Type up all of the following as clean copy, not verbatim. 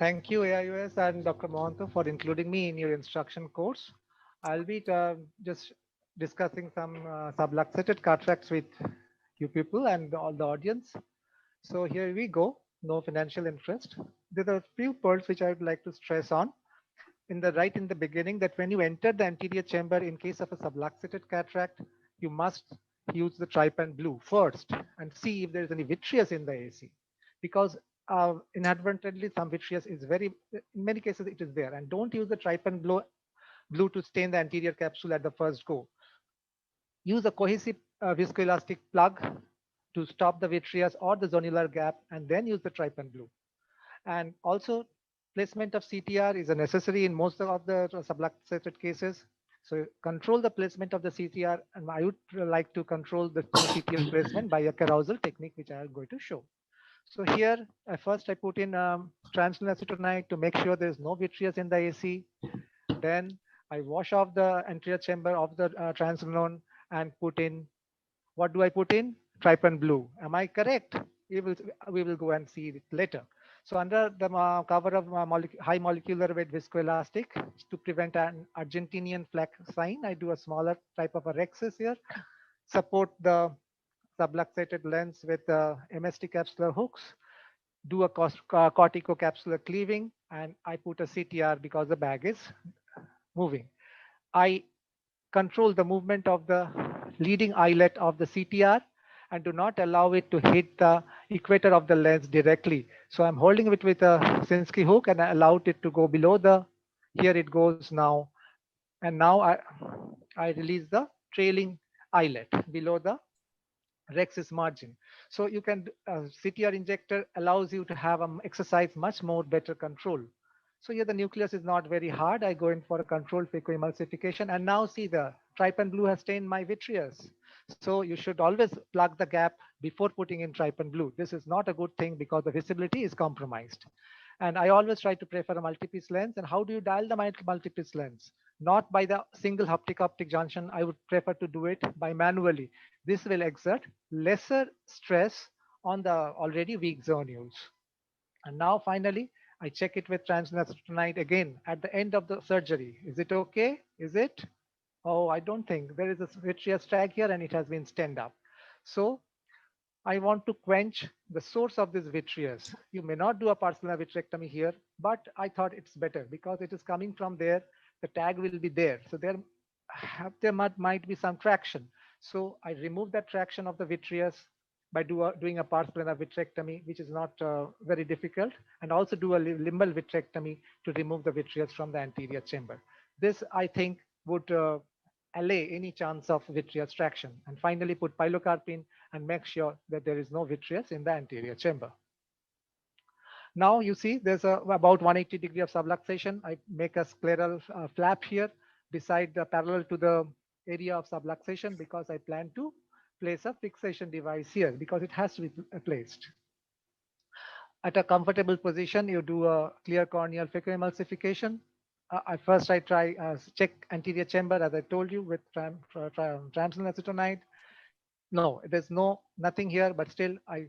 Thank you, AIUS and Dr. Mohanto, for including me in your instruction course. I'll be just discussing some subluxated cataracts with you people and all the audience. So here we go. No financial interest. There are a few pearls which I would like to stress on. In the beginning, that when you enter the anterior chamber in case of a subluxated cataract, you must use the trypan blue first and see if there is any vitreous in the AC, because inadvertently some vitreous is very, in many cases it is there, and don't use the trypan blue to stain the anterior capsule at the first go. Use a cohesive viscoelastic plug to stop the vitreous or the zonular gap, and then use the trypan blue. And also, placement of CTR is a necessary in most of the subluxated cases. So control the placement of the CTR, and I would like to control the CTR placement by a carousel technique, which I am going to show. So here, first I put in translucent acetonide to make sure there is no vitreous in the AC. Then I wash off the anterior chamber of the translucent and put in, what do I put in? Trypan blue. Am I correct? We will go and see it later. So under the cover of high molecular weight viscoelastic, to prevent an Argentinian flag sign, I do a smaller type of a rhexis here. Support the subluxated lens with MST capsular hooks. Do a corticocapsular cleaving, and I put a CTR because the bag is moving. I control the movement of the leading eyelet of the CTR and do not allow it to hit the equator of the lens directly. So I'm holding it with a Sinskey hook and I allowed it to go below the, here it goes now. And now I release the trailing eyelet below the rhexis margin. So you can, CTR injector allows you to have exercise much more better control. So here the nucleus is not very hard. I go in for a controlled phacoemulsification, and now see the trypan blue has stained my vitreous. So you should always plug the gap before putting in trypan blue. This is not a good thing because the visibility is compromised. And I always try to prefer a multi-piece lens. And how do you dial the multi-piece lens? Not by the single optic junction. I would prefer to do it by manually. This will exert lesser stress on the already weak zonules. And now finally, I check it with translucent again at the end of the surgery. Is it okay? Is it? Oh, I don't think. There is a vitreous tag here and it has been stand up. So I want to quench the source of this vitreous. You may not do a parcella vitrectomy here, but I thought it's better because it is coming from there. The tag will be there. So there might be some traction. So I remove that traction of the vitreous by doing a pars plana vitrectomy, which is not very difficult, and also do a limbal vitrectomy to remove the vitreous from the anterior chamber. This, I think, would allay any chance of vitreous traction. And finally, put pilocarpine and make sure that there is no vitreous in the anterior chamber. Now you see there's about 180 degree of subluxation. I make a scleral flap here beside parallel to the area of subluxation because I plan to place a fixation device here because it has to be placed. At a comfortable position, you do a clear corneal phacoemulsification. First, I try check anterior chamber as I told you with triamcinolone acetonide. No, there's nothing here, but still I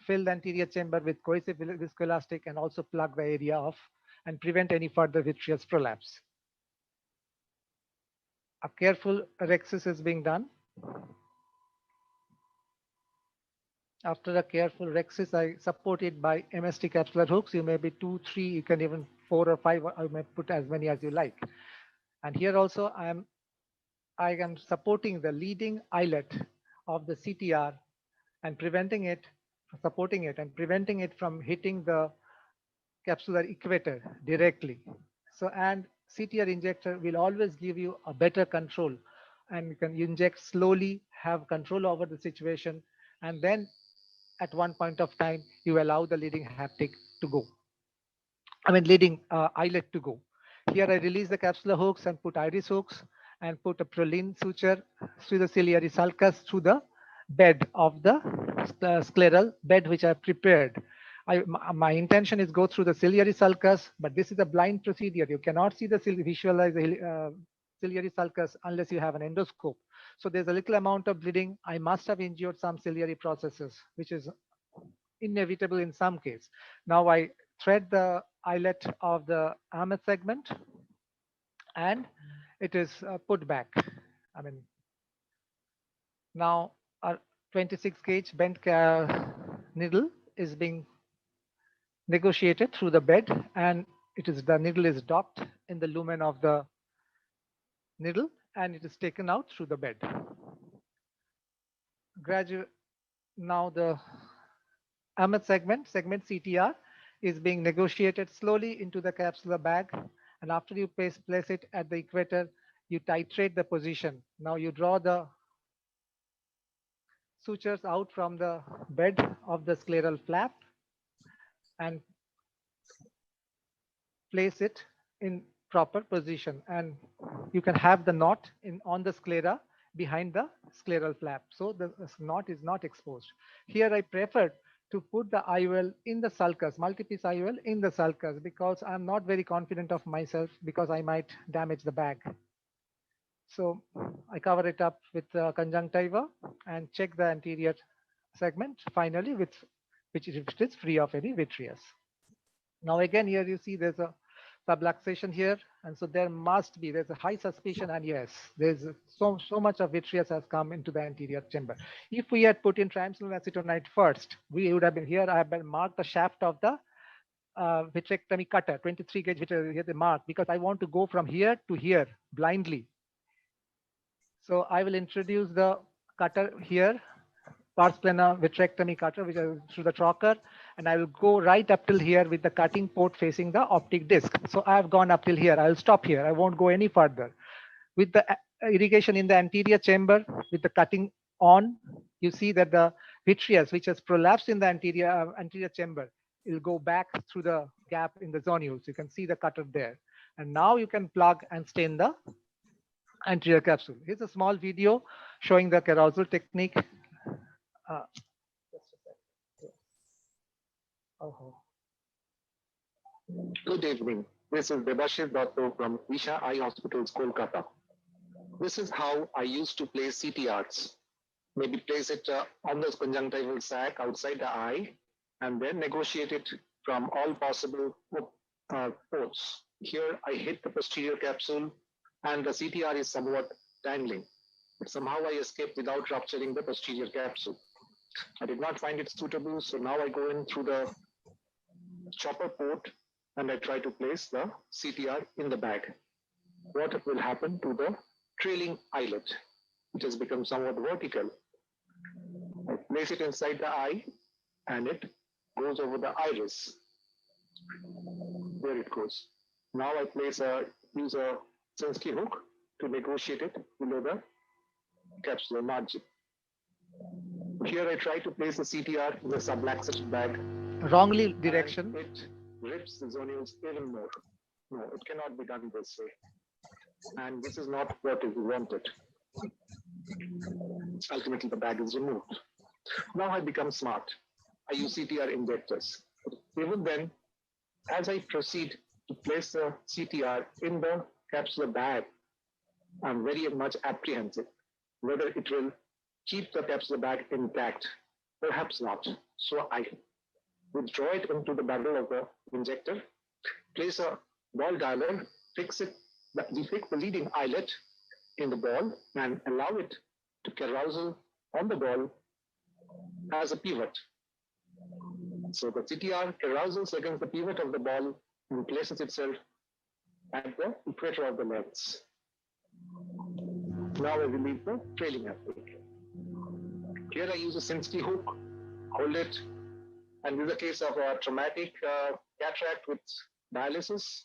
fill the anterior chamber with cohesive viscoelastic and also plug the area off and prevent any further vitreous prolapse. A careful rhexis is being done. After a careful rhexis, I support it by MST capsular hooks. You may be 2, 3, you can even 4 or 5, I may put as many as you like. And here also I am supporting the leading eyelet of the CTR and supporting it and preventing it from hitting the capsular equator directly. So, and CTR injector will always give you a better control, and you can inject slowly, have control over the situation, and then at one point of time, you allow the leading haptic to go. Leading eyelet to go. Here I release the capsular hooks and put iris hooks and put a Prolene suture through the ciliary sulcus through the bed of the scleral bed which I prepared. My intention is go through the ciliary sulcus, but this is a blind procedure. You cannot see the visualize the ciliary sulcus unless you have an endoscope. So there's a little amount of bleeding. I must have injured some ciliary processes, which is inevitable in some case. Now I thread the eyelet of the armor segment, and it is put back. I mean, now our 26 gauge bent needle is being negotiated through the bed, and the needle is docked in the lumen of the needle, and it is taken out through the bed. Now the Ahmed segment CTR, is being negotiated slowly into the capsular bag, and after you place it at the equator, you titrate the position. Now you draw the sutures out from the bed of the scleral flap and place it in proper position, and you can have the knot on the sclera behind the scleral flap, so the knot is not exposed. Here I prefer to put the IOL in the sulcus, multi-piece IOL in the sulcus, because I'm not very confident of myself, because I might damage the bag. So I cover it up with conjunctiva and check the anterior segment finally, which is free of any vitreous. Now again, here you see there's a subluxation here, and so there's a high suspicion, and yes, there's so much of vitreous has come into the anterior chamber. If we had put in triamcinolone acetonide first, we would have been here. I have been marked the shaft of the vitrectomy cutter, 23 gauge vitrectomy, here the mark, because I want to go from here to here blindly. So I will introduce the cutter here, pars plana vitrectomy cutter, which is through the trocar, and I will go right up till here with the cutting port facing the optic disc. So I have gone up till here. I'll stop here. I won't go any further. With the irrigation in the anterior chamber, with the cutting on, you see that the vitreous, which has prolapsed in the anterior chamber, will go back through the gap in the zonules. You can see the cutter there. And now you can plug and stain the anterior capsule. Here's a small video showing the carousal technique. Good evening. This is Debashir Dotto from Visha Eye Hospitals, Kolkata. This is how I used to place CTRs. Maybe place it on the conjunctival sac outside the eye, and then negotiate it from all possible ports. Here I hit the posterior capsule, and the CTR is somewhat dangling. But somehow I escaped without rupturing the posterior capsule. I did not find it suitable, so now I go in through the chopper port and I try to place the CTR in the bag. What will happen to the trailing eyelet? It has become somewhat vertical. I place it inside the eye and it goes over the iris. There it goes. Now I use a Sinskey hook to negotiate it below the capsular margin. Here I try to place the CTR in the subluxated bag. Wrongly direction. It rips the zonules even more. No, it cannot be done this way. And this is not what is wanted. Ultimately, the bag is removed. Now I become smart. I use CTR injectors. Even then, as I proceed to place the CTR in the capsular bag, I'm very much apprehensive whether it will keep the capsular bag intact. Perhaps not. So I withdraw it into the barrel of the injector, place a ball dialer, fix the leading eyelet in the ball, and allow it to carousel on the ball as a pivot. So the CTR carousels against the pivot of the ball and places itself at the equator of the lens. Now I relieve the trailing applique. Here I use a Sinskey hook, hold it, and in the case of a traumatic cataract with dialysis,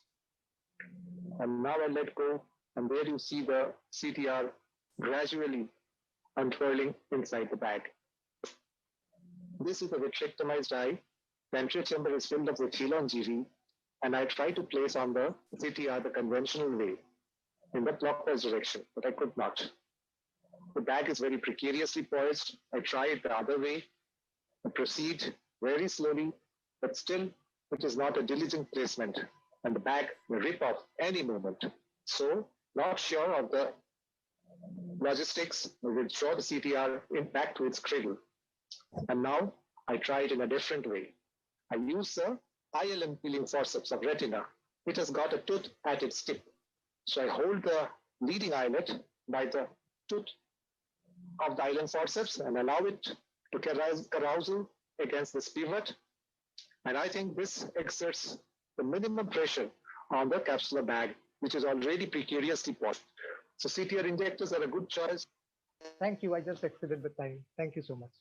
and now I let go, and there you see the CTR gradually unfurling inside the bag. This is a vitrectomized eye. The anterior chamber is filled up with Chelon-Giri, and I try to place on the CTR the conventional way in the clockwise direction, but I could not. The bag is very precariously poised. I try it the other way. I proceed very slowly, but still it is not a diligent placement, and the bag will rip off any moment. So, not sure of the logistics, I withdraw the CTR back to its cradle. And now I try it in a different way. I use the ILM peeling forceps of retina, it has got a tooth at its tip. So I hold the leading eyelid by the tooth of the ILM forceps and allow it to carousel against this pivot. And I think this exerts the minimum pressure on the capsular bag, which is already precariously poised. So CTR injectors are a good choice. Thank you. I just exceeded the time. Thank you so much.